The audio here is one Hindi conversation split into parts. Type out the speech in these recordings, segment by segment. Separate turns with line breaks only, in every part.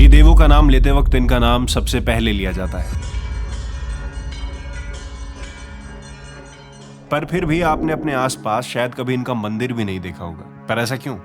कई देवों का नाम लेते वक्त इनका नाम सबसे पहले लिया जाता है, पर फिर भी आपने अपने आसपास शायद कभी इनका मंदिर भी नहीं देखा होगा। पर ऐसा क्यों?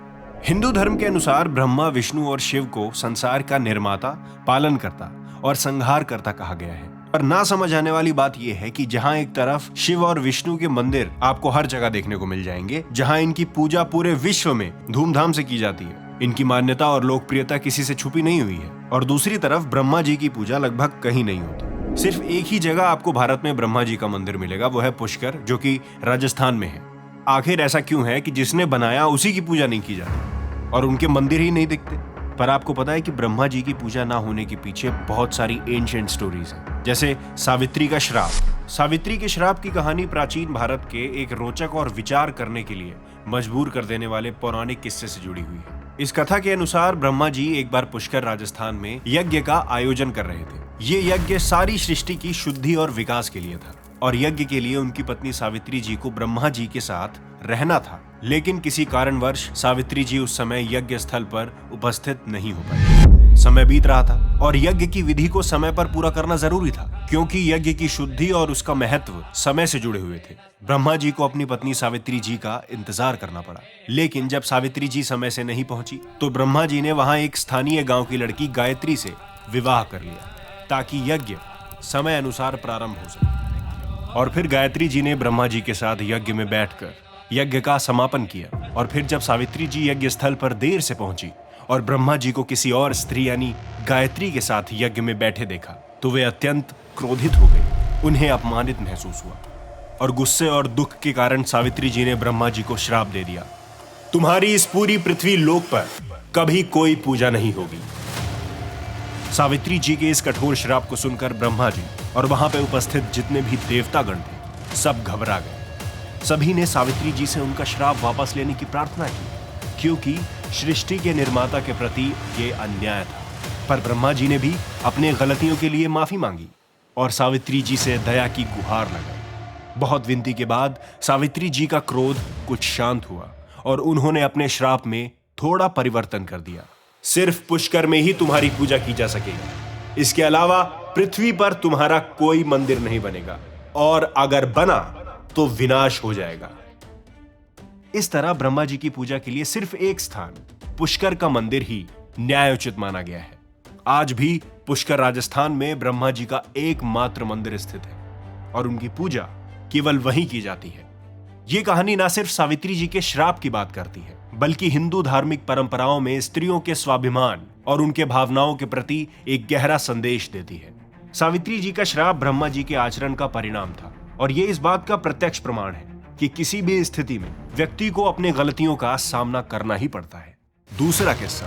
हिंदू धर्म के अनुसार ब्रह्मा, विष्णु और शिव को संसार का निर्माता, पालनकर्ता और संहारकर्ता कहा गया है। पर ना समझ आने वाली बात यह है कि जहां एक तरफ शिव और विष्णु के मंदिर आपको हर जगह देखने को मिल जाएंगे, जहां इनकी पूजा पूरे विश्व में धूमधाम से की जाती है, इनकी मान्यता और लोकप्रियता किसी से छुपी नहीं हुई है, और दूसरी तरफ ब्रह्मा जी की पूजा लगभग कहीं नहीं होती। सिर्फ एक ही जगह आपको भारत में ब्रह्मा जी का मंदिर मिलेगा, वो है पुष्कर, जो कि राजस्थान में है। आखिर ऐसा क्यों है कि जिसने बनाया उसी की पूजा नहीं की जाती और उनके मंदिर ही नहीं दिखते? पर आपको पता है कि ब्रह्मा जी की पूजा ना होने के पीछे बहुत सारी एंशिएंट स्टोरीज हैं, जैसे सावित्री का श्राप। सावित्री के श्राप की कहानी प्राचीन भारत के एक रोचक और विचार करने के लिए मजबूर कर देने वाले पौराणिक किस्से से जुड़ी हुई है। इस कथा के अनुसार ब्रह्मा जी एक बार पुष्कर, राजस्थान में यज्ञ का आयोजन कर रहे थे। ये यज्ञ सारी सृष्टि की शुद्धि और विकास के लिए था, और यज्ञ के लिए उनकी पत्नी सावित्री जी को ब्रह्मा जी के साथ रहना था। लेकिन किसी कारणवश सावित्री जी उस समय यज्ञ स्थल पर उपस्थित नहीं हो पाई। समय बीत रहा था और यज्ञ की विधि को समय पर पूरा करना जरूरी था, क्योंकि यज्ञ की शुद्धि और उसका महत्व समय से जुड़े हुए थे। ब्रह्मा जी को अपनी पत्नी सावित्री जी का इंतजार करना पड़ा। लेकिन जब सावित्री जी समय से नहीं पहुंची तो ब्रह्मा जी ने वहां एक स्थानीय गांव की लड़की गायत्री से विवाह कर लिया, ताकि यज्ञ समय अनुसार प्रारंभ हो सके। और फिर गायत्री जी ने ब्रह्मा जी के साथ यज्ञ में बैठकर यज्ञ का समापन किया। और फिर जब सावित्री जी यज्ञ स्थल पर देर से पहुंची और ब्रह्मा जी को किसी और स्त्री यानी गायत्री के साथ यज्ञ में बैठे देखा, तो वे अत्यंत क्रोधित हो गए। उन्हें अपमानित महसूस हुआ और गुस्से और दुख के कारण सावित्री जी ने ब्रह्मा जी को श्राप दे दिया, तुम्हारी इस पूरी पृथ्वी लोक पर कभी कोई पूजा नहीं होगी। सावित्री जी के इस कठोर श्राप को सुनकर ब्रह्मा जी और वहां पे उपस्थित जितने भी देवतागण थे, सब घबरा गए। सभी ने सावित्री जी से उनका श्राप वापस लेने की प्रार्थना की, क्योंकि सृष्टि के निर्माता के प्रति ये अन्याय था। पर ब्रह्मा जी ने भी अपने गलतियों के लिए माफी मांगी और सावित्री जी से दया की गुहार लगाई। बहुत विनती के बाद सावित्री जी का क्रोध कुछ शांत हुआ और उन्होंने अपने श्राप में थोड़ा परिवर्तन कर दिया। सिर्फ पुष्कर में ही तुम्हारी पूजा की जा सकेगी, इसके अलावा पृथ्वी पर तुम्हारा कोई मंदिर नहीं बनेगा, और अगर बना तो विनाश हो जाएगा। इस तरह ब्रह्मा जी की पूजा के लिए सिर्फ एक स्थान, पुष्कर का मंदिर ही न्यायोचित माना गया है। आज भी पुष्कर, राजस्थान में ब्रह्मा जी का एकमात्र मंदिर स्थित है और उनकी पूजा केवल वहीं की जाती है। ये कहानी ना सिर्फ सावित्री जी के श्राप की बात करती है, बल्कि हिंदू धार्मिक परंपराओं में स्त्रियों के स्वाभिमान और उनके भावनाओं के प्रति एक गहरा संदेश देती है। सावित्री जी का श्राप ब्रह्मा जी के आचरण का परिणाम था, और ये इस बात का प्रत्यक्ष प्रमाण है कि किसी भी स्थिति में व्यक्ति को अपने गलतियों का सामना करना ही पड़ता है। दूसरा किस्सा,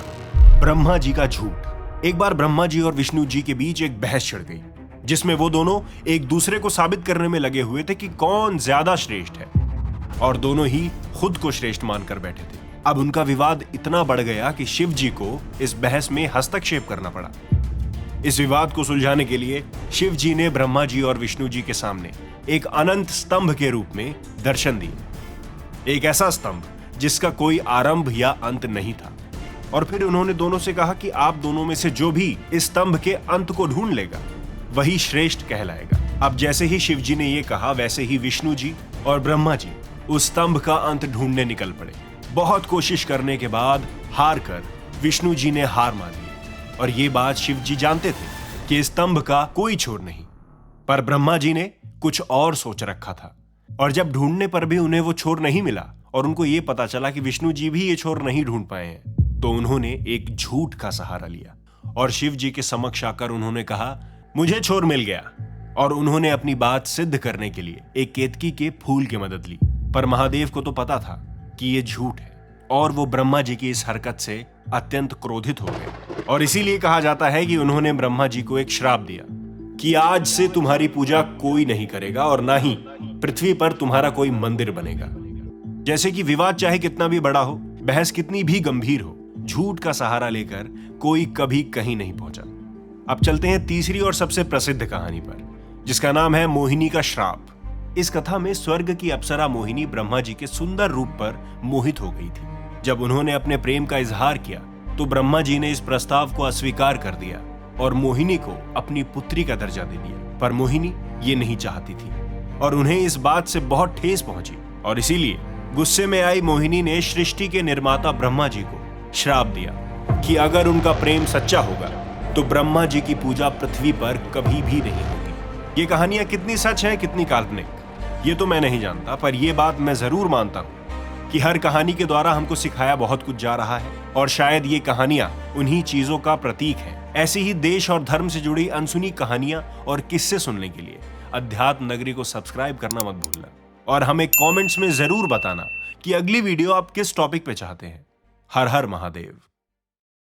ब्रह्मा जी का झूठ। एक बार ब्रह्मा जी और विष्णु जी के बीच एक बहस छिड़ गई, जिसमें वो दोनों एक दूसरे को साबित करने में लगे हुए थे कि कौन ज्यादा श्रेष्ठ है, और दोनों ही खुद को श्रेष्ठ मानकर बैठे थे। अब उनका विवाद इतना बढ़ गया कि शिव जी को इस बहस में हस्तक्षेप करना पड़ा। इस विवाद को सुलझाने के लिए शिव जी ने ब्रह्मा जी और विष्णु जी के सामने एक अनंत स्तंभ के रूप में दर्शन दिए, एक ऐसा स्तंभ जिसका कोई आरंभ या अंत नहीं था। और फिर उन्होंने दोनों से कहा कि आप दोनों में से जो भी इस स्तंभ के अंत को ढूंढ लेगा, वही श्रेष्ठ कहलाएगा। अब जैसे ही शिव जी ने यह कहा, वैसे ही विष्णु जी और ब्रह्मा जी उस स्तंभ का अंत ढूंढने निकल पड़े। बहुत कोशिश करने के बाद हार कर विष्णु जी ने हार मान ली, और ये बात शिव जी जानते थे कि इस स्तंभ का कोई छोर नहीं। पर ब्रह्मा जी ने कुछ और सोच रखा था, और जब ढूंढने पर भी उन्हें वो छोर नहीं मिला और उनको ये पता चला कि विष्णु जी भी ये छोर नहीं ढूंढ पाए हैं, तो उन्होंने एक झूठ का सहारा लिया और शिव जी के समक्ष आकर उन्होंने कहा, मुझे छोर मिल गया। और उन्होंने अपनी बात सिद्ध करने के लिए एक केतकी के फूल की मदद ली। पर महादेव को तो पता था कि ये झूठ है, और वो ब्रह्मा जी की इस हरकत से अत्यंत क्रोधित हो गए। और इसीलिए कहा जाता है कि उन्होंने ब्रह्मा जी को एक श्राप दिया कि आज से तुम्हारी पूजा कोई नहीं करेगा और ना ही पृथ्वी पर तुम्हारा कोई मंदिर बनेगा। जैसे कि विवाद चाहे कितना भी बड़ा हो, बहस कितनी भी गंभीर हो, झूठ का सहारा लेकर कोई कभी कहीं नहीं पहुंचा। अब चलते हैं तीसरी और सबसे प्रसिद्ध कहानी पर, जिसका नाम है मोहिनी का श्राप। इस कथा में स्वर्ग की अप्सरा मोहिनी ब्रह्मा जी के सुंदर रूप पर मोहित हो गई थी। जब उन्होंने अपने प्रेम का इजहार किया तो ब्रह्मा जी ने इस प्रस्ताव को अस्वीकार कर दिया और मोहिनी को अपनी पुत्री का दर्जा दे दिया। पर मोहिनी ये नहीं चाहती थी और उन्हें इस बात से बहुत ठेस पहुंची और इसीलिए गुस्से में आई मोहिनी ने सृष्टि के निर्माता ब्रह्मा जी को श्राप दिया कि अगर उनका प्रेम सच्चा होगा तो ब्रह्मा जी की पूजा पृथ्वी पर कभी भी नहीं होगी। ये कहानियां कितनी सच है, कितनी काल्पनिक, ये तो मैं नहीं जानता, पर यह बात मैं जरूर मानता हूं कि हर कहानी के द्वारा हमको सिखाया बहुत कुछ जा रहा है और शायद ये कहानियां उन्हीं चीजों का प्रतीक है। ऐसी ही देश और धर्म से जुड़ी अनसुनी कहानियां और किस्से सुनने के लिए अध्यात्म नगरी को सब्सक्राइब करना मत भूलना और हमें कमेंट्स में जरूर बताना कि अगली वीडियो आप किस टॉपिक पे चाहते हैं। हर हर महादेव।